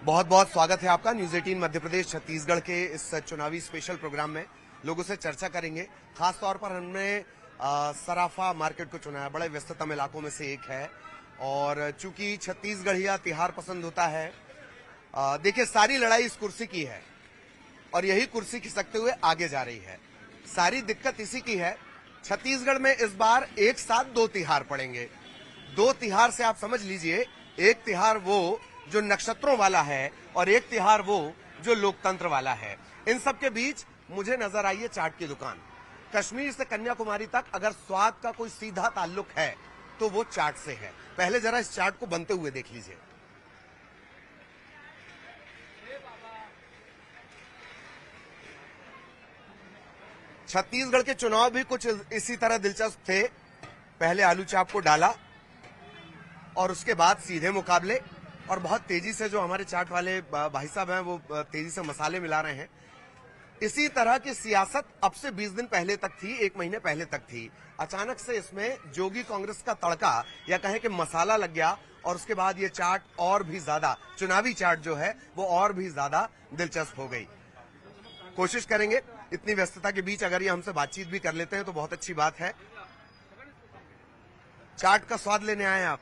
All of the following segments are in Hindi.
बहुत बहुत स्वागत है आपका न्यूज 18 मध्य प्रदेश छत्तीसगढ़ के इस चुनावी स्पेशल प्रोग्राम में। लोगों से चर्चा करेंगे। खास तौर पर हमने सराफा मार्केट को चुना है, बड़े व्यस्ततम इलाकों में से एक है। और चूंकि छत्तीसगढ़िया तिहार पसंद होता है, देखिए सारी लड़ाई इस कुर्सी की है और यही कुर्सी खिसकते हुए आगे जा रही है। सारी दिक्कत इसी की है। छत्तीसगढ़ में इस बार एक साथ दो तिहार पड़ेंगे। दो तिहार से आप समझ लीजिए, एक तिहार वो जो नक्षत्रों वाला है और एक तिहार वो जो लोकतंत्र वाला है। इन सब के बीच मुझे नजर आई है चाट की दुकान। कश्मीर से कन्याकुमारी तक अगर स्वाद का कोई सीधा ताल्लुक है तो वो चाट से है। पहले जरा इस चाट को बनते हुए देख लीजिए। छत्तीसगढ़ के चुनाव भी कुछ इसी तरह दिलचस्प थे। पहले आलू चाप को डाला और उसके बाद सीधे मुकाबले, और बहुत तेजी से जो हमारे चाट वाले भाई साहब हैं वो तेजी से मसाले मिला रहे हैं। इसी तरह की सियासत अब से 20 दिन पहले तक थी, 1 महीने पहले तक थी। अचानक से इसमें जोगी कांग्रेस का तड़का या कहें कि मसाला लग गया और उसके बाद ये चाट और भी ज्यादा, चुनावी चाट जो है वो और भी ज्यादा दिलचस्प हो गई। कोशिश करेंगे इतनी व्यस्तता के बीच अगर ये हमसे बातचीत भी कर लेते हैं तो बहुत अच्छी बात है। चाट का स्वाद लेने आए आप,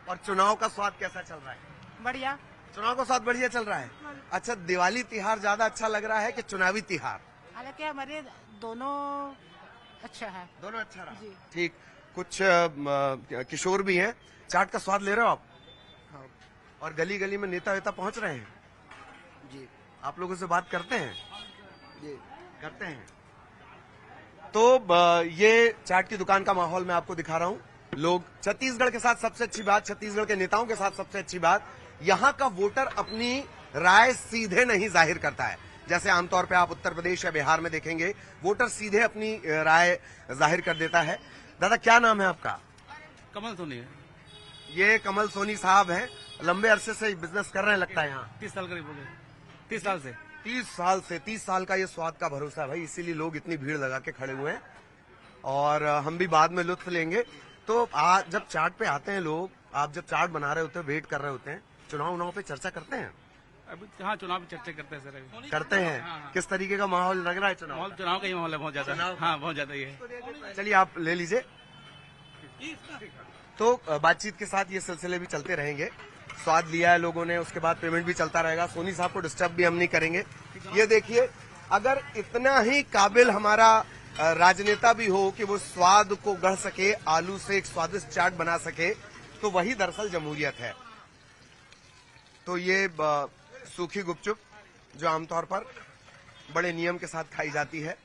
और चुनाव का स्वाद कैसा चल रहा है? बढ़िया। चुनाव का स्वाद बढ़िया चल रहा है। अच्छा, दिवाली तिहार ज्यादा अच्छा लग रहा है कि चुनावी तिहार? हालांकि हमारे दोनों अच्छा है। दोनों अच्छा रहा। जी। ठीक। कुछ किशोर भी हैं। चाट का स्वाद ले रहे हो आप? हाँ। और गली गली में नेता वेता पहुंच रहे हैं? जी आप लोगों से बात करते हैं? जी करते हैं। तो ये चाट की दुकान का माहौल मैं आपको दिखा रहा हूं। लोग, छत्तीसगढ़ के साथ सबसे अच्छी बात, छत्तीसगढ़ के नेताओं के साथ सबसे अच्छी बात, यहां का वोटर अपनी राय सीधे नहीं जाहिर करता है। जैसे आमतौर पे आप उत्तर प्रदेश या बिहार में देखेंगे, वोटर सीधे अपनी राय जाहिर कर देता है। दादा, क्या नाम है आपका? कमल सोनी है। ये कमल सोनी साहब हैं। लंबे अरसे से बिजनेस कर रहे हैं लगता है यहाँ? 30 साल करीब हो गए। 30 साल से। 30 साल का ये स्वाद का भरोसा है भाई, इसीलिए लोग इतनी भीड़ लगा के खड़े हुए हैं। और हम भी बाद में लुत्फ लेंगे। तो आज जब चाट पे आते हैं लोग, आप जब चाट बना रहे होते हैं, वेट कर रहे होते हैं, चुनाव पे चर्चा करते हैं? अभी हाँ, चुनाव की चर्चा करते हैं सर अभी। करते हैं। हाँ। किस तरीके का माहौल लग रहा है चुनाव? माहौल चुनाव का ही माहौल है, बहुत ज्यादा। चुनाव? हाँ, बहुत ज्यादा ही है। चलिए आप ले लीजिए। तो बातचीत के साथ ये सिलसिले भी चलते रहेंगे। स्वाद लिया है लोगों ने, उसके बाद पेमेंट भी चलता रहेगा। सोनी साहब को डिस्टर्ब भी हम नहीं करेंगे। ये देखिए, अगर इतना ही काबिल हमारा राजनेता भी हो कि वो स्वाद को गढ़ सके, आलू से एक स्वादिष्ट चाट बना सके, तो वही दरअसल जमहूरियत है। तो ये सूखी गुपचुप जो आमतौर पर बड़े नियम के साथ खाई जाती है।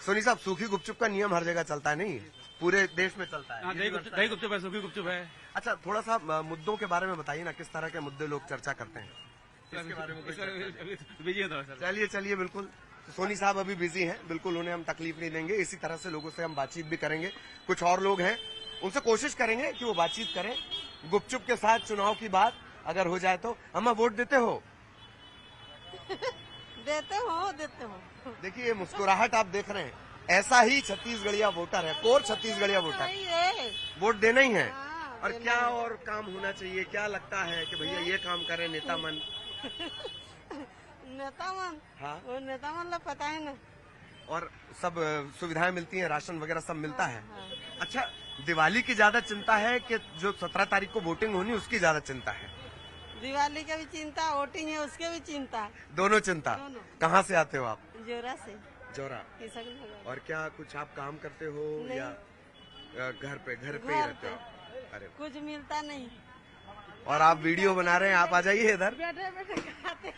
सोनी साहब, सूखी गुपचुप का नियम हर जगह चलता है नहीं, पूरे देश में चलता है। हाँ, दही गुपचुप है, सूखी गुपचुप है। अच्छा, थोड़ा सा मुद्दों के बारे में बताइए ना, किस तरह के मुद्दे लोग चर्चा करते हैं? इसके बारे में बिजी है थोड़ा सर। चलिए बिल्कुल। सोनी साहब अभी बिजी हैं, बिल्कुल उन्हें हम तकलीफ नहीं देंगे। इसी तरह से लोगों से हम बातचीत भी करेंगे। कुछ और लोग हैं, उनसे कोशिश करेंगे कि वो बातचीत करें। गुपचुप के साथ चुनाव की बात अगर हो जाए तो। अम्मा, वोट देते हो? देते हो। देखिए, ये मुस्कुराहट आप देख रहे हैं, ऐसा ही छत्तीसगढ़िया वोटर है, कोर छत्तीसगढ़िया वोटर। वोट देना ही है। और क्या और काम होना चाहिए? क्या लगता है कि भैया ये काम करें नेता मन? नेता मन? हाँ। वो नेता मन लोग पता है ना। और सब सुविधाएं मिलती हैं, राशन वगैरह सब मिलता है। अच्छा, दिवाली की ज्यादा चिंता है कि जो 17 तारीख को वोटिंग होनी उसकी ज्यादा चिंता है? दिवाली का भी चिंता, वोटिंग है उसके भी चिंता। दोनों चिंता। दोनों। कहाँ से आते हो आप? जोरा से। जोरा। किशननगर। और क्या कुछ आप काम करते हो नहीं। या घर पे ही रहते हो? अरे, कुछ मिलता नहीं। और आप वीडियो बना रहे हैं, आप आ जाइए इधर। बैठे बैठे खाते।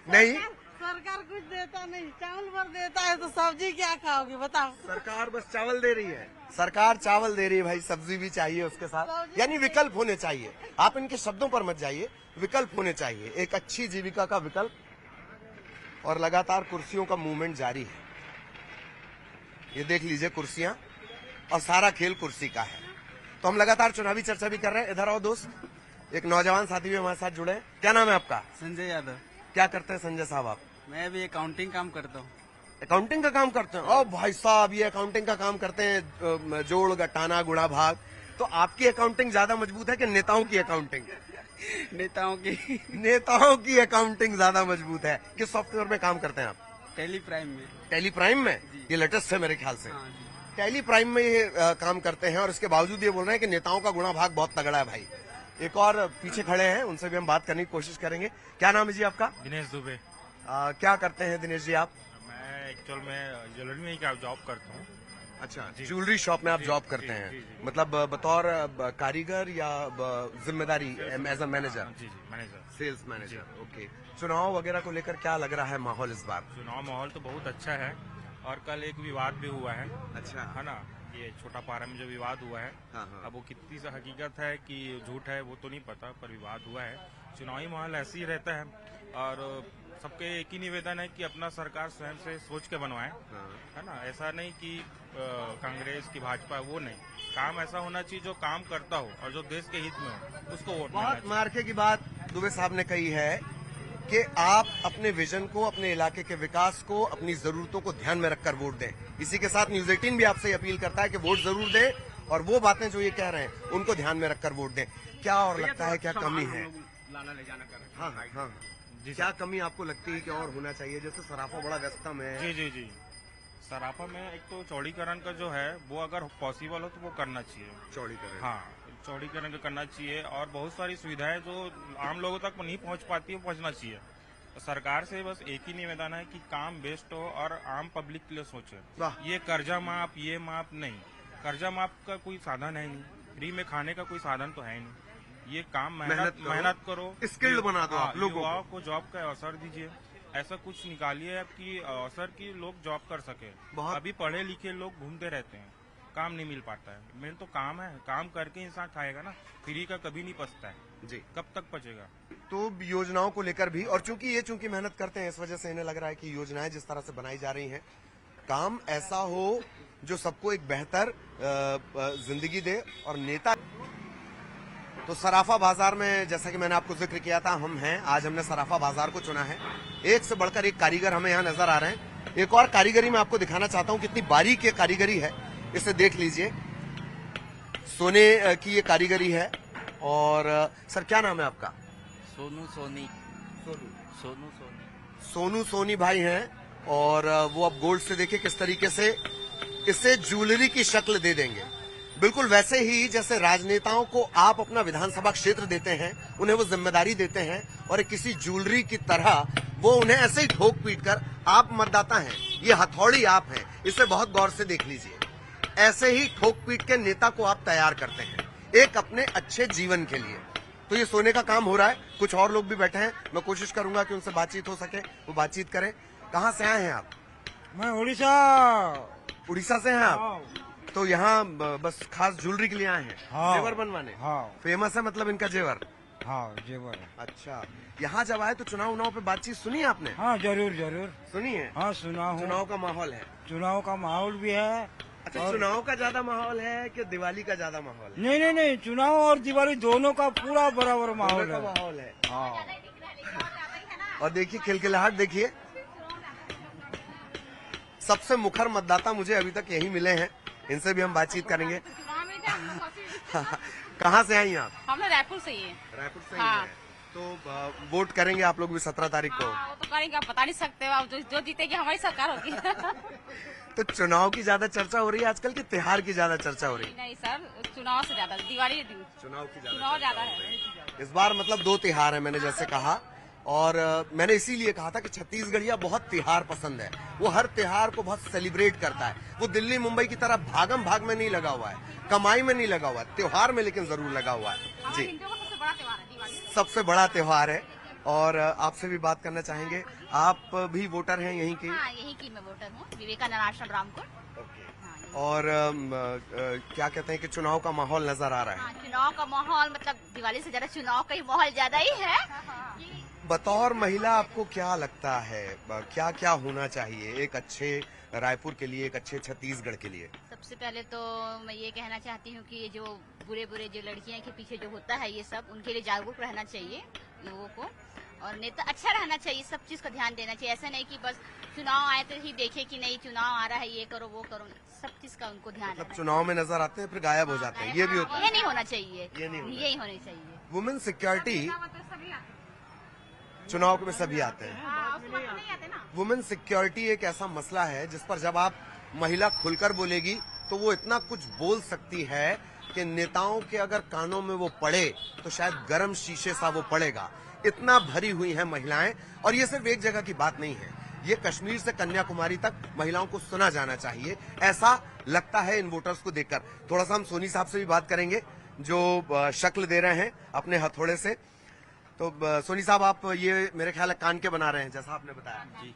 नहीं, सरकार कुछ देता नहीं, चावल भर देता है तो सब्जी क्या खाओगे बताओ? सरकार बस चावल दे रही है। सरकार चावल दे रही है भाई, सब्जी भी चाहिए उसके साथ। यानी विकल्प होने चाहिए। आप इनके शब्दों पर मत जाइए, विकल्प होने चाहिए, एक अच्छी जीविका का विकल्प। और लगातार कुर्सियों का मूवमेंट जारी है। ये देख लीजिए कुर्सियां, और सारा खेल कुर्सी का है। तो हम लगातार चुनावी चर्चा भी कर रहे हैं। इधर आओ दोस्त, एक नौजवान साथी भी हमारे साथ जुड़े हैं। क्या नाम है आपका? संजय यादव। क्या करते हैं संजय साहब आप? मैं भी अकाउंटिंग काम करता हूँ। अकाउंटिंग का काम करते हैं? ओ भाई साहब, ये अकाउंटिंग का काम करते हैं, जोड़ घटाना गुणा भाग। तो आपकी अकाउंटिंग ज्यादा मजबूत है कि नेताओं की अकाउंटिंग? नेताओं की नेताओं की अकाउंटिंग ज्यादा मजबूत है। किस सॉफ्टवेयर में काम करते हैं आप? टेली प्राइम में। टेली प्राइम में? ये लेटेस्ट है मेरे ख्याल से। हाँ जी। टेली प्राइम में ये काम करते हैं और इसके बावजूद ये बोल रहे हैं कि नेताओं का गुणा भाग बहुत तगड़ा है भाई। एक और पीछे खड़े हैं, उनसे भी हम बात करने की कोशिश करेंगे। क्या नाम है जी आपका? दिनेश दुबे। क्या करते हैं दिनेश जी आप? मैं एक्चुअल में ज्वेलरी में ही जॉब करता हूँ। अच्छा, ज्वेलरी शॉप में आप जॉब करते हैं? जी, जी। मतलब बतौर कारीगर या जिम्मेदारी एज अ मैनेजर? जी जी, मैनेजर। Sales manager. ओके। चुनाव वगैरह को लेकर क्या लग रहा है माहौल इस बार? चुनाव माहौल तो बहुत अच्छा है और कल एक विवाद भी हुआ है। अच्छा। है ना, ये छोटा पारा में जो विवाद हुआ है, हाँ, हाँ। अब वो कितनी सा हकीकत है कि झूठ है वो तो नहीं पता, पर विवाद हुआ है। चुनावी माहौल ऐसे ही रहता है और सबके एक ही निवेदन है कि अपना सरकार स्वयं से सोच के बनवाए। है ना, ऐसा नहीं कि कांग्रेस की भाजपा, वो नहीं। काम ऐसा होना चाहिए जो काम करता हो और जो देश के हित में हो, उसको वोट मिलना बहुत चाहिए। मार्के की बात दुबे साहब ने कही है कि आप अपने विजन को, अपने इलाके के विकास को, अपनी जरूरतों को ध्यान में रखकर वोट दें। इसी के साथ न्यूज 18 भी आपसे अपील करता है कि वोट जरूर दें और वो बातें जो ये कह रहे हैं उनको ध्यान में रखकर वोट दें। क्या और लगता है क्या कमी है? लाना ले जाना कर। हाँ हाँ, जी क्या कमी आपको लगती है कि और होना चाहिए? जैसे सराफा बड़ा व्यस्तम है। जी जी जी। सराफा में एक तो चौड़ीकरण का जो है वो अगर पॉसिबल हो तो वो करना चाहिए। चौड़ीकरण। हाँ, चौड़ीकरण का करना चाहिए और बहुत सारी सुविधाएं जो आम लोगों तक नहीं पहुंच पाती है, पहुंचना चाहिए। तो सरकार से बस एक ही निवेदन है कि काम बेस्ट हो और आम पब्लिक के लिए सोचे। वाह। ये कर्जा माफ, ये माफ नहीं। कर्जा माफ का कोई साधन है नहीं, फ्री में खाने का कोई साधन तो है नहीं। ये काम मेहनत करो, स्किल्ड बना दो आप लोगों युवाओं को जॉब का अवसर दीजिए। ऐसा कुछ निकालिए कि अवसर की लोग जॉब कर सके। बहुत- अभी पढ़े लिखे लोग घूमते रहते हैं, काम नहीं मिल पाता है। मेन तो काम है, काम करके इंसान खाएगा ना, फ्री का कभी नहीं पचता है। जी। कब तक पचेगा? तो योजनाओं को लेकर भी, और चूंकि मेहनत करते हैं इस वजह से इन्हें लग रहा है कि योजनाएं जिस तरह से बनाई जा रही हैं, काम ऐसा हो जो सबको एक बेहतर जिंदगी दे। और नेता तो सराफा बाजार में, जैसा कि मैंने आपको जिक्र किया था, हम हैं आज, हमने सराफा बाजार को चुना है। एक से बढ़कर एक कारीगर हमें यहाँ नजर आ रहे हैं। एक और कारीगरी मैं आपको दिखाना चाहता हूँ, कितनी बारीक ये कारीगरी है, इसे देख लीजिए। सोने की ये कारीगरी है। और सर क्या नाम है आपका? सोनू सोनी। सोनू। सोनू सोनी। सोनू सोनी भाई हैं और वो अब गोल्ड से देखिए किस तरीके से इसे ज्वेलरी की शक्ल दे देंगे। बिल्कुल वैसे ही जैसे राजनेताओं को आप अपना विधानसभा क्षेत्र देते हैं, उन्हें वो जिम्मेदारी देते हैं और किसी ज्वेलरी की तरह वो उन्हें ऐसे ही ठोक पीट कर, आप मतदाता हैं, ये हथौड़ी आप हैं, इसे बहुत गौर से देख लीजिए। ऐसे ही ठोक पीट के नेता को आप तैयार करते हैं एक अपने अच्छे जीवन के लिए। तो ये सोने का काम हो रहा है। कुछ और लोग भी बैठे हैं, मैं कोशिश करूंगा कि उनसे बातचीत हो सके, वो बातचीत करें। कहाँ से आए हैं आप? मैं उड़ीसा। उड़ीसा से हैं आप? तो यहाँ बस खास ज्वेलरी के लिए आए हैं? हाँ। जेवर बनवाने? हाँ फेमस है मतलब इनका जेवर? हाँ जेवर। अच्छा, यहाँ जब आए तो चुनाव पे बातचीत सुनी आपने? हाँ जरूर जरूर। सुनी है? हाँ सुना हूँ। चुनाव का माहौल है? चुनाव का माहौल भी है। अच्छा, चुनाव का ज्यादा माहौल है कि दिवाली का ज्यादा माहौल है? नहीं नहीं नहीं, चुनाव और दिवाली दोनों का पूरा बराबर माहौल दोनों का है। माहौल है। हाँ। और देखिए खिलखिलाहट देखिए। सबसे मुखर मतदाता मुझे अभी तक यही मिले हैं, इनसे भी हम बातचीत करेंगे। कहाँ से आई आप? हम लोग रायपुर से ही हैं। रायपुर से ही हाँ। हैं। तो वोट करेंगे आप लोग भी 17 तारीख को? हाँ, वो तो करेंगे, आप बता नहीं सकते हो। अब जो जीतेगी हमारी सरकार होगी। तो चुनाव की ज्यादा चर्चा हो रही है आजकल कि त्योहार की ज्यादा चर्चा हो रही है? नहीं सर, चुनाव से ज्यादा दिवाली चुनाव की चुनाव ज्यादा है। इस बार मतलब 2 त्योहार है, मैंने जैसे कहा। और मैंने इसीलिए कहा था कि छत्तीसगढ़िया बहुत त्योहार पसंद है। वो हर त्योहार को बहुत सेलिब्रेट करता है। वो दिल्ली मुंबई की तरह भागम भाग में नहीं लगा हुआ है, कमाई में नहीं लगा हुआ है, त्योहार में लेकिन जरूर लगा हुआ है। जी, हिंदुओं का सबसे बड़ा त्योहार है दिवाली। सबसे बड़ा त्योहार है। और आपसे भी बात करना चाहेंगे, आप भी वोटर हैं यहीं के? हाँ, यही की मैं वोटर हूँ, विवेकानंद आश्रम रामपुर। और क्या कहते हैं कि चुनाव का माहौल नजर आ रहा है? हाँ, चुनाव का माहौल मतलब दिवाली से ज्यादा चुनाव का ही माहौल ज्यादा ही है। बतौर महिला आपको क्या लगता है, क्या क्या होना चाहिए एक अच्छे रायपुर के लिए, एक अच्छे छत्तीसगढ़ के लिए? सबसे पहले तो मैं ये कहना चाहती हूँ कि ये जो बुरे बुरे जो लड़कियां के पीछे जो होता है, ये सब उनके लिए जागरूक रहना चाहिए लोगों को। और नेता अच्छा रहना चाहिए, सब चीज का ध्यान देना चाहिए। ऐसा नहीं कि बस चुनाव आए तो ही देखे कि नहीं चुनाव आ रहा है, ये करो वो करो, सब चीज का उनको ध्यान मतलब रखना चुनाव में नजर आते हैं फिर गायब हो जाते हैं, ये भी होता है? ये नहीं होना चाहिए, ये नहीं होना यही होनी चाहिए। वुमेन सिक्योरिटी चुनाव में सभी आते हैं। वुमेन सिक्योरिटी एक ऐसा मसला है जिस पर जब आप महिला खुलकर बोलेगी तो वो इतना कुछ बोल सकती है कि नेताओं के अगर कानों में वो पड़े तो शायद गर्म शीशे सा वो पड़ेगा। इतना भरी हुई हैं महिलाएं, और ये सिर्फ एक जगह की बात नहीं है, ये कश्मीर से कन्याकुमारी तक महिलाओं को सुना जाना चाहिए, ऐसा लगता है इन वोटर्स को देखकर। थोड़ा सा हम सोनी साहब से भी बात करेंगे जो शक्ल दे रहे हैं अपने हथौड़े से। तो सोनी साहब, आप ये मेरे ख्याल है कान के बना रहे हैं जैसा आपने बताया जी।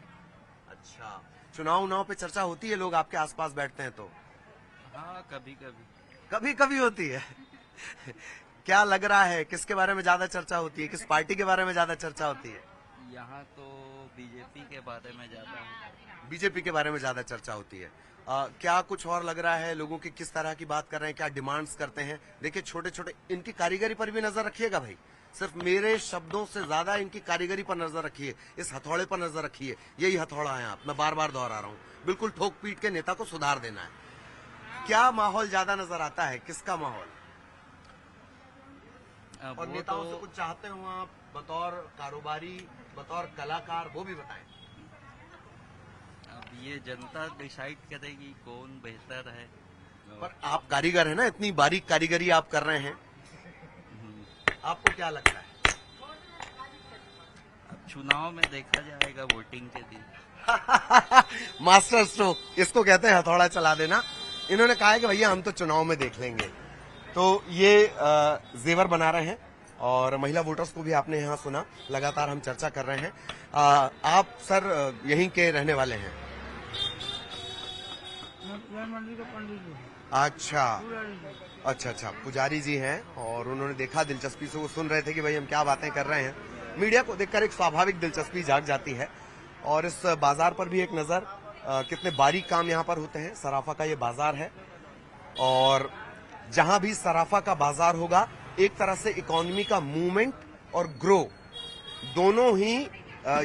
अच्छा, चुनाव पे चर्चा होती है, लोग आपके आसपास बैठते हैं तो? हाँ, कभी कभी। कभी कभी होती है। क्या लग रहा है, किसके बारे में ज्यादा चर्चा होती है, किस पार्टी के बारे में ज्यादा चर्चा होती है? यहाँ तो बीजेपी के बारे में ज्यादा होता है। बीजेपी के बारे में ज्यादा चर्चा होती है। क्या कुछ और लग रहा है, लोगों की किस तरह की बात कर रहे हैं, क्या डिमांड्स करते हैं? देखिए, छोटे छोटे इनकी कारीगरी पर भी नजर रखिएगा भाई, सिर्फ मेरे शब्दों से ज्यादा इनकी कारीगरी पर नजर रखिए, इस हथौड़े पर नजर रखिए। यही हथौड़ा है, आप मैं बार बार दोहरा रहा हूँ, बिल्कुल ठोक पीट के नेता को सुधार देना है। क्या माहौल ज्यादा नजर आता है, किसका माहौल? और वो नेताओं से तो कुछ चाहते हो आप बतौर कारोबारी, बतौर कलाकार, वो भी बताएं। अब ये जनता डिसाइड करेगी कौन बेहतर है। पर आप कारीगर हैं ना, इतनी बारीक कारीगरी आप कर रहे हैं, आपको क्या लगता है? अब चुनाव में देखा जाएगा वोटिंग के दिन। मास्टर स्ट्रोक, इसको कहते हैं हथौड़ा चला देना। इन्होंने कहा है कि भैया हम तो चुनाव में देख लेंगे। तो ये जेवर बना रहे हैं, और महिला वोटर्स को भी आपने यहाँ सुना, लगातार हम चर्चा कर रहे हैं। आप सर यहीं के रहने वाले हैं? मंडी के पंडित जी। अच्छा अच्छा, पुजारी जी हैं, और उन्होंने देखा, दिलचस्पी से वो सुन रहे थे कि भाई हम क्या बातें कर रहे हैं। मीडिया को देखकर एक स्वाभाविक दिलचस्पी जाग जाती है। और इस बाजार पर भी एक नजर, कितने बारीक काम यहाँ पर होते हैं। सराफा का ये बाजार है, और जहां भी सराफा का बाजार होगा, एक तरह से इकोनॉमी का मूवमेंट और ग्रो दोनों ही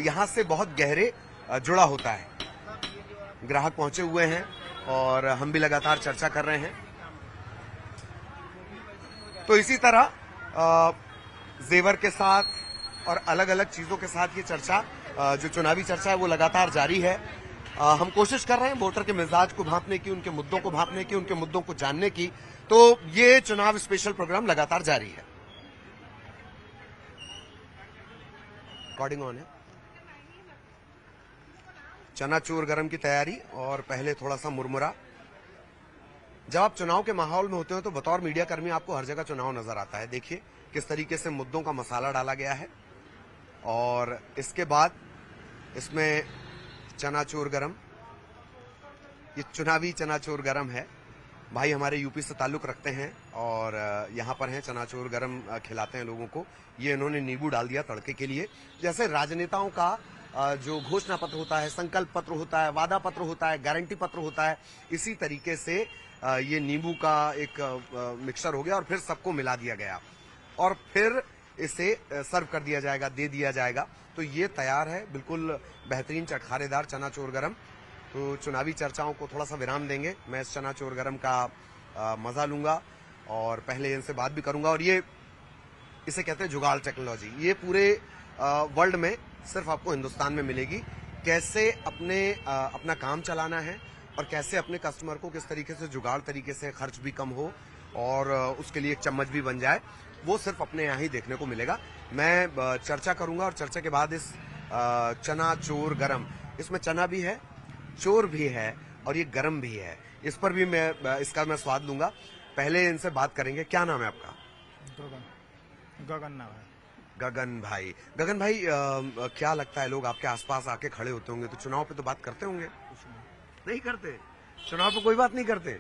यहां से बहुत गहरे जुड़ा होता है। ग्राहक पहुंचे हुए हैं और हम भी लगातार चर्चा कर रहे हैं। तो इसी तरह जेवर के साथ और अलग अलग चीजों के साथ ये चर्चा, जो चुनावी चर्चा है, वो लगातार जारी है। हम कोशिश कर रहे हैं वोटर के मिजाज को भांपने की, उनके मुद्दों को भांपने की, उनके मुद्दों को जानने की। तो ये चुनाव स्पेशल प्रोग्राम लगातार जारी है। रिकॉर्डिंग ऑन है। चनाचूर गरम की तैयारी, और पहले थोड़ा सा मुरमुरा। जब आप चुनाव के माहौल में होते हो तो बतौर मीडिया कर्मी आपको हर जगह चुनाव नजर आता है। देखिए किस तरीके से मुद्दों का मसाला डाला गया है, और इसके बाद इसमें चनाचूर गरम, ये चुनावी चनाचूर गरम है। भाई हमारे यूपी से ताल्लुक रखते हैं और यहाँ पर हैं, चनाचूर गरम खिलाते हैं लोगों को। ये इन्होंने नींबू डाल दिया तड़के के लिए। जैसे राजनेताओं का जो घोषणा पत्र होता है, संकल्प पत्र होता है, वादा पत्र होता है, गारंटी पत्र होता है, इसी तरीके से ये नींबू का एक मिक्सचर हो गया और फिर सबको मिला दिया गया और फिर इसे सर्व कर दिया जाएगा, दे दिया जाएगा। तो ये तैयार है, बिल्कुल बेहतरीन चटखारेदार चनाचूर गरम। तो चुनावी चर्चाओं को थोड़ा सा विराम देंगे, मैं इस चनाचूर गरम का मजा लूंगा और पहले इनसे बात भी करूंगा। और ये इसे कहते हैं जुगाड़ टेक्नोलॉजी। ये पूरे वर्ल्ड में सिर्फ आपको हिंदुस्तान में मिलेगी। कैसे अपना काम चलाना है और कैसे अपने कस्टमर को किस तरीके से जुगाड़ तरीके से खर्च भी कम हो और उसके लिए एक चम्मच भी बन जाए, वो सिर्फ अपने यहाँ ही देखने को मिलेगा। मैं चर्चा करूंगा और चर्चा के बाद इस चना चोर गरम, इसमें चना भी है, चोर भी है और ये गरम भी है, इस पर भी मैं इसका स्वाद लूंगा। पहले इनसे बात करेंगे। क्या नाम है आपका? गगन नाम है। गगन भाई। गगन भाई, क्या लगता है, लोग आपके आसपास आके खड़े होते होंगे तो चुनाव पे तो बात करते होंगे? नहीं करते, चुनाव पे कोई बात नहीं करते।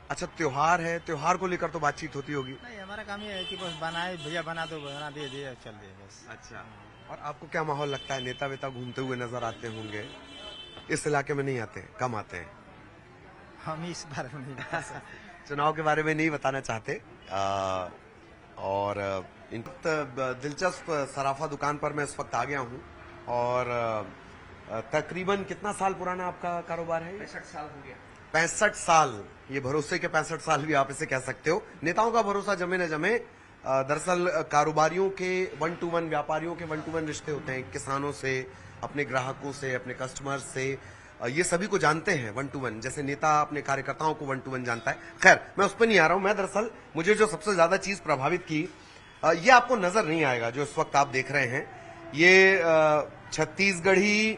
अच्छा, त्योहार है, त्योहार को लेकर तो बातचीत होती होगी? नहीं, हमारा काम ये है कि बस बनाए, भैया बना दो, बना दिए, चल दिए बस। अच्छा, और आपको क्या माहौल लगता है? नेता वेता घूमते हुए नजर आते होंगे? इस इलाके में नहीं आते, कम आते हैं। हम इस बारे में नहीं बता सकते। चुनाव के बारे में नहीं बताना चाहते। और इन दिलचस्प सराफा दुकान पर मैं इस वक्त आ गया हूँ और तकरीबन कितना साल पुराना आपका कारोबार है? 65 साल हो गया। 65 साल, ये भरोसे के 65 साल भी आप इसे कह सकते हो। नेताओं का भरोसा जमे न जमे, दरअसल कारोबारियों के 1-to-1, व्यापारियों के 1-to-1 रिश्ते होते हैं किसानों से, अपने ग्राहकों से, अपने कस्टमर से। ये सभी को जानते हैं 1-to-1, जैसे नेता अपने कार्यकर्ताओं को 1-to-1 जानता है। खैर, मैं उस पर नहीं आ रहा हूं। मैं दरअसल मुझे जो सबसे ज्यादा चीज प्रभावित की, ये आपको नजर नहीं आएगा जो इस वक्त आप देख रहे हैं। ये छत्तीसगढ़ी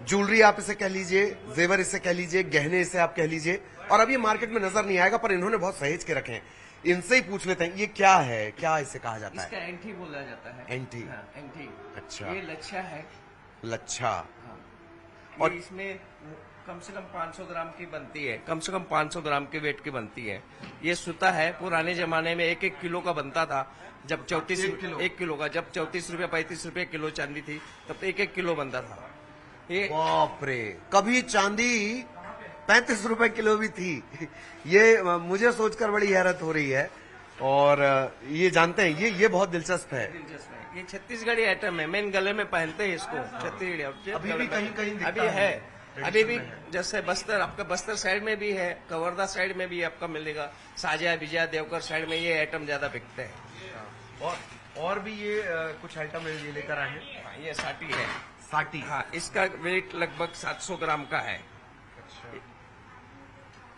ज्वेलरी आप इसे कह लीजिए, जेवर इसे कह लीजिए, गहने इसे आप कह लीजिए, और अब ये मार्केट में नजर नहीं आएगा, पर इन्होंने बहुत सहेज के रखे हैं। इनसे ही पूछ लेते हैं, ये क्या है, क्या इसे कहा जाता इसका है? एंटी बोला जाता है। एंटी। हाँ, एंटी। अच्छा। ये लच्छा है। लच्छा। हाँ। और ये इसमें कम से कम 500 ग्राम की बनती है, कम से कम 500 ग्राम के वेट की बनती है। ये सूता है, पुराने जमाने में 1-1 किलो का बनता था। जब 34 1 किलो का, जब 34 रुपए 35 रुपए किलो चांदी थी, तब 1-1 किलो बनता था। ये बाप रे, कभी चांदी 35 रुपए किलो भी थी। ये मुझे सोचकर बड़ी हैरत हो रही है। और ये जानते हैं, ये बहुत दिलचस्प है। दिलचस्प है। ये छत्तीसगढ़ी आइटम है, मेन गले में पहनते हैं इसको। छत्तीसगढ़ी अभी भी कहीं-कहीं दिखता अभी है, है। अभी भी। जैसे बस्तर, आपका बस्तर साइड में भी है, कवर्धा साइड में भी आपका मिलेगा, साजा विजया देवकर साइड में ये आइटम ज्यादा बिकते हैं। और भी ये कुछ आइटम ये लेकर आए हैं। हाँ, ये साठी है। साठी। हाँ, इसका वेट लगभग 700 ग्राम का है।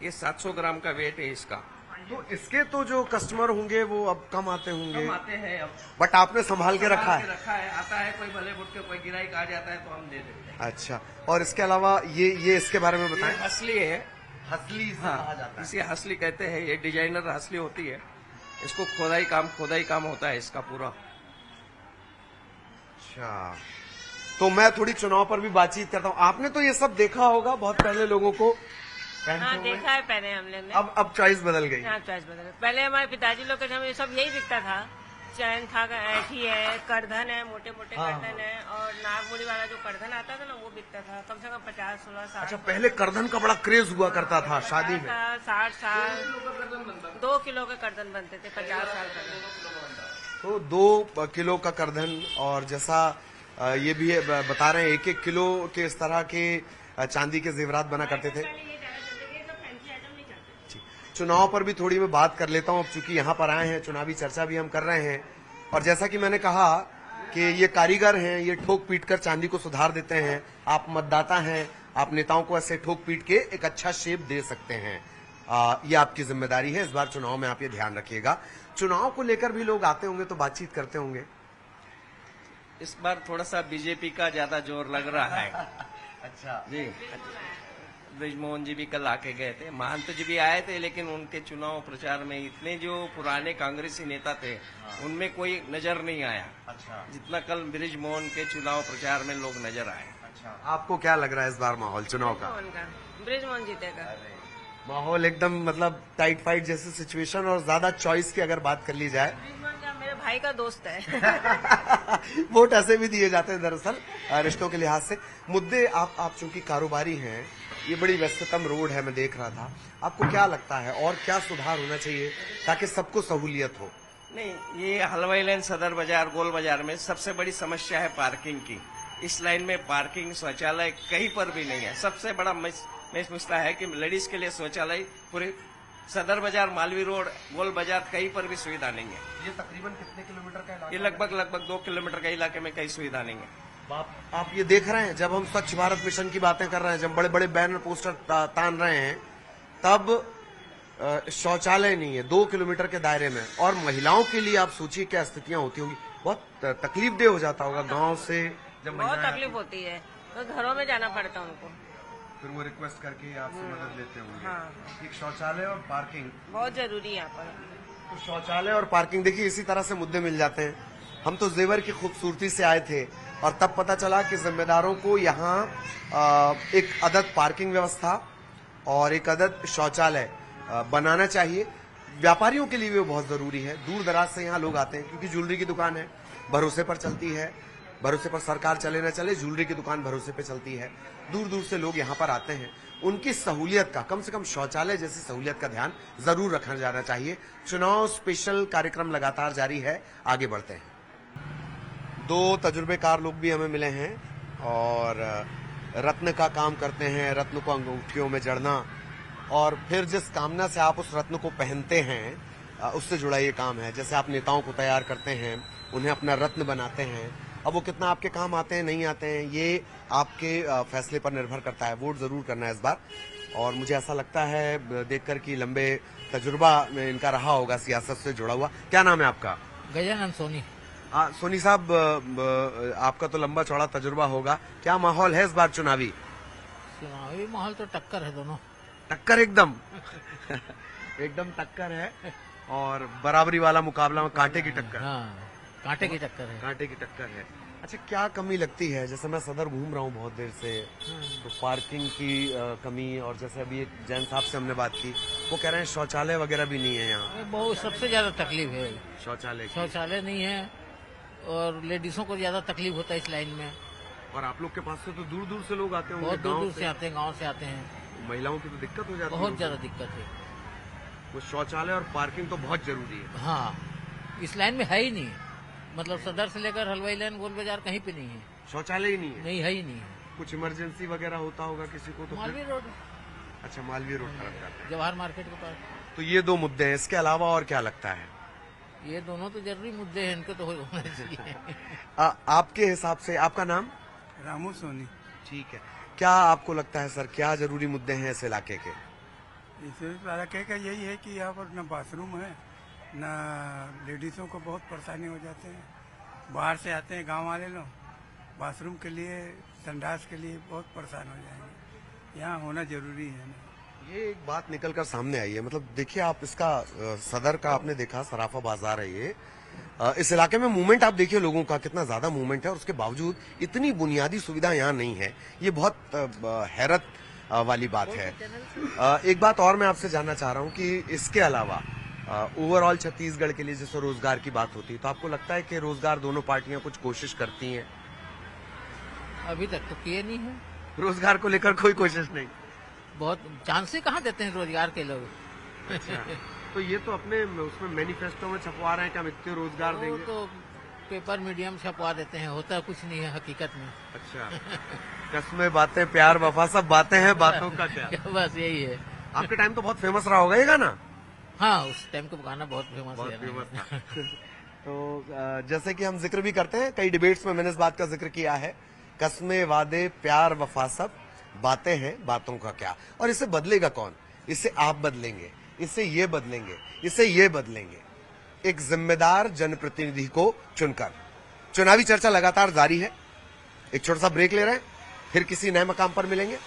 ये 700 ग्राम का वेट है इसका। तो इसके तो जो कस्टमर होंगे वो अब कम आते होंगे, हम आते हैं अब। बट आपने संभाल के रखा है। रखा है, आता है कोई भले बुट के, कोई गिराई आ जाता है तो हम दे देते हैं। अच्छा, और इसके अलावा ये इसके बारे में ये बताएं। हसली है। हसली इसे हाँ, कहा जाता है। इसे हसली कहते हैं। ये डिजाइनर हसली होती है। इसको खोदाई काम होता है इसका पूरा। अच्छा, तो मैं थोड़ी चुनाव पर भी बातचीत करता हूँ। आपने तो ये सब देखा होगा बहुत पहले लोगों को पहनते हाँ हुए। देखा है पहले हम लोग ने। अब चॉइस बदल गई। हाँ चॉइस बदल गई। पहले हमारे पिताजी लोग के समय सब यही बिकता था। चैन था, ऐठी है, करधन है, मोटे मोटे हाँ, करधन है, और नागमुड़ी वाला जो करधन आता था ना वो बिकता था। कम से कम 50-16 साल। अच्छा, पहले करधन का बड़ा क्रेज हुआ करता था शादी में। 60 साल 2 किलो के करधन बनते थे 50 साल पहले। तो 2 किलो का करधन, और जैसा ये भी बता रहे हैं 1-1 किलो के इस तरह के चांदी के जेवरात बना करते थे। चुनाव पर भी थोड़ी मैं बात कर लेता हूं, अब चूंकि यहाँ पर आए हैं, चुनावी चर्चा भी हम कर रहे हैं। और जैसा कि मैंने कहा कि ये कारीगर हैं, ये ठोक पीट कर चांदी को सुधार देते हैं। आप मतदाता हैं, आप नेताओं को ऐसे ठोक पीट के एक अच्छा शेप दे सकते हैं। ये आपकी जिम्मेदारी है। इस बार चुनाव में आप ये ध्यान रखिएगा। चुनाव को लेकर भी लोग आते होंगे तो बातचीत करते होंगे। इस बार थोड़ा सा बीजेपी का ज्यादा जोर लग रहा है। अच्छा जी, ब्रिजमोहन जी भी कल आके गए थे, महंत जी भी आए थे, लेकिन उनके चुनाव प्रचार में इतने जो पुराने कांग्रेसी नेता थे उनमें कोई नजर नहीं आया। अच्छा जितना कल ब्रिजमोहन के चुनाव प्रचार में लोग नजर आए। अच्छा, आपको क्या लग रहा है इस बार माहौल चुनाव का? ब्रिजमोहन जीतेगा। माहौल एकदम मतलब टाइट फाइट जैसी सिचुएशन, और ज्यादा चॉइस की अगर बात कर ली जाए। ब्रिजमोहन जी मेरे भाई का दोस्त है। वोट ऐसे भी दिए जाते हैं दरअसल रिश्तों के लिहाज से। मुद्दे आप चूंकि कारोबारी हैं, ये बड़ी व्यस्ततम रोड है, मैं देख रहा था। आपको क्या लगता है और क्या सुधार होना चाहिए ताकि सबको सहूलियत हो? नहीं, ये हलवाई लाइन, सदर बाजार, गोल बाजार में सबसे बड़ी समस्या है पार्किंग की। इस लाइन में पार्किंग, शौचालय कहीं पर भी नहीं है। सबसे बड़ा मैं समझता है कि लेडीज के लिए शौचालय पूरे सदर बाजार, मालवी रोड, गोल बाजार कहीं पर भी सुविधा नहीं है। ये तकरीबन कितने किलोमीटर का इलाका ये लगभग 2 किलोमीटर के इलाके में कहीं सुविधा नहीं है। आप ये देख रहे हैं, जब हम स्वच्छ भारत मिशन की बातें कर रहे हैं, जब बड़े बड़े बैनर पोस्टर तान रहे हैं, तब शौचालय नहीं है 2 किलोमीटर के दायरे में। और महिलाओं के लिए आप सोचिए क्या स्थितियां होती होगी। बहुत तकलीफ दे हो जाता होगा गांव से जब बहुत महिलाएं तकलीफ होती है, तो घरों में जाना पड़ता है उनको। फिर वो रिक्वेस्ट करके आपसे मदद लेते होंगे। हाँ। एक शौचालय और पार्किंग बहुत जरूरी है यहाँ पर। तो शौचालय और पार्किंग, देखिए इसी तरह से मुद्दे मिल जाते हैं। हम तो जेवर की खूबसूरती से आए थे और तब पता चला कि जिम्मेदारों को यहाँ एक अदद पार्किंग व्यवस्था और एक अदद शौचालय बनाना चाहिए। व्यापारियों के लिए भी वो बहुत जरूरी है। दूर दराज से यहाँ लोग आते हैं क्योंकि ज्वेलरी की दुकान है, भरोसे पर चलती है। भरोसे पर सरकार चले न चले, ज्वेलरी की दुकान भरोसे पे चलती है। दूर दूर से लोग यहाँ पर आते हैं। उनकी सहूलियत का, कम से कम शौचालय जैसी सहूलियत का ध्यान जरूर रखा जाना चाहिए। चुनाव स्पेशल कार्यक्रम लगातार जारी है, आगे बढ़ते हैं। 2 तजुर्बेकार लोग भी हमें मिले हैं और रत्न का काम करते हैं, रत्न को अंगूठियों में जड़ना, और फिर जिस कामना से आप उस रत्न को पहनते हैं उससे जुड़ा ये काम है। जैसे आप नेताओं को तैयार करते हैं, उन्हें अपना रत्न बनाते हैं, अब वो कितना आपके काम आते हैं नहीं आते हैं ये आपके फैसले पर निर्भर करता है। वोट जरूर करना है इस बार, और मुझे ऐसा लगता है देखकर कि लंबे तजुर्बा में इनका रहा होगा सियासत से जुड़ा हुआ। क्या नाम है आपका? गजानंद सोनी। सोनी साहब, आपका तो लंबा चौड़ा तजुर्बा होगा, क्या माहौल है इस बार चुनावी? चुनावी माहौल तो टक्कर है दोनों। टक्कर एकदम एकदम टक्कर है, और बराबरी वाला मुकाबला में कांटे की टक्कर। हाँ, कांटे की टक्कर है। कांटे की टक्कर है। अच्छा, क्या कमी लगती है? जैसे मैं सदर घूम रहा हूँ बहुत देर से, तो पार्किंग की कमी, और जैसे अभी एक जैन साहब से हमने बात की, वो कह रहे हैं शौचालय वगैरह भी नहीं है यहाँ। बहुत सबसे ज्यादा तकलीफ है शौचालय की। शौचालय नहीं है, और लेडीजों को ज्यादा तकलीफ होता है इस लाइन में। और आप लोग के पास से तो दूर दूर से लोग आते होंगे, बहुत दूर गाँव दूर से आते हैं, गाँव से आते हैं। महिलाओं की तो दिक्कत हो जाती है। बहुत ज्यादा दिक्कत है। वो शौचालय और पार्किंग तो बहुत जरूरी है। हाँ, इस लाइन में है ही नहीं, मतलब सदर से लेकर हलवाई लाइन गोल बाजार कहीं पे नहीं है, शौचालय ही नहीं है। नहीं है ही नहीं है। कुछ इमरजेंसी वगैरह होता होगा किसी को तो मालवीय फिर? रोड, अच्छा, मालवीय रोड तरफ जाता है। जवाहर मार्केट के पास। तो ये दो मुद्दे हैं, इसके अलावा और क्या लगता है? ये दोनों तो जरूरी मुद्दे हैं, इनको तो होना चाहिए। आपके हिसाब से आपका नाम? रामू सोनी। ठीक है, क्या आपको लगता है सर, क्या जरूरी मुद्दे हैं इस इलाके के? इस इलाके का यही है कि यहाँ पर न बाथरूम है, न लेडीज़ों को बहुत परेशानी हो जाते हैं। बाहर से आते हैं गांव वाले लोग, बाथरूम के लिए, संडास के लिए बहुत परेशान हो जाएंगे। यहाँ होना जरूरी है ना। ये एक बात निकलकर सामने आई है, मतलब देखिए आप इसका सदर का आपने देखा, सराफा बाजार है ये, इस इलाके में मूवमेंट आप देखिए लोगों का कितना ज्यादा मूवमेंट है, और उसके बावजूद इतनी बुनियादी सुविधा यहाँ नहीं है। ये बहुत हैरत वाली बात है। एक बात और मैं आपसे जानना चाह रहा हूँ कि इसके अलावा ओवरऑल छत्तीसगढ़ के लिए जैसे रोजगार की बात होती है, तो आपको लगता है कि रोजगार दोनों पार्टियां कुछ कोशिश करती हैं? अभी तक तो किए नहीं है, रोजगार को लेकर कोई कोशिश नहीं। बहुत चांस ही कहाँ देते हैं रोजगार के लोग। अच्छा, तो ये तो अपने उसमें मैनिफेस्टो में छपवा रहे हैं कि हम इतने रोजगार वो देंगे। तो पेपर मीडियम छपवा देते हैं, होता कुछ नहीं है हकीकत में। अच्छा, कस्में बातें प्यार वफा सब बातें हैं, बातों का क्या? बस यही है। आपके टाइम तो बहुत फेमस रहा होगा ये गाना। हाँ, उस टाइम का गाना बहुत फेमस बहुत है। फेमस था। तो जैसे कि हम जिक्र भी करते हैं, कई डिबेट्स में मैंने इस बात का जिक्र किया है, कस्में वादे प्यार वफा सब बातें हैं, बातों का क्या? और इसे बदलेगा कौन? इसे आप बदलेंगे, इसे ये बदलेंगे, इसे ये बदलेंगे, एक जिम्मेदार जनप्रतिनिधि को चुनकर। चुनावी चर्चा लगातार जारी है। एक छोटा सा ब्रेक ले रहे हैं, फिर किसी नए मकाम पर मिलेंगे।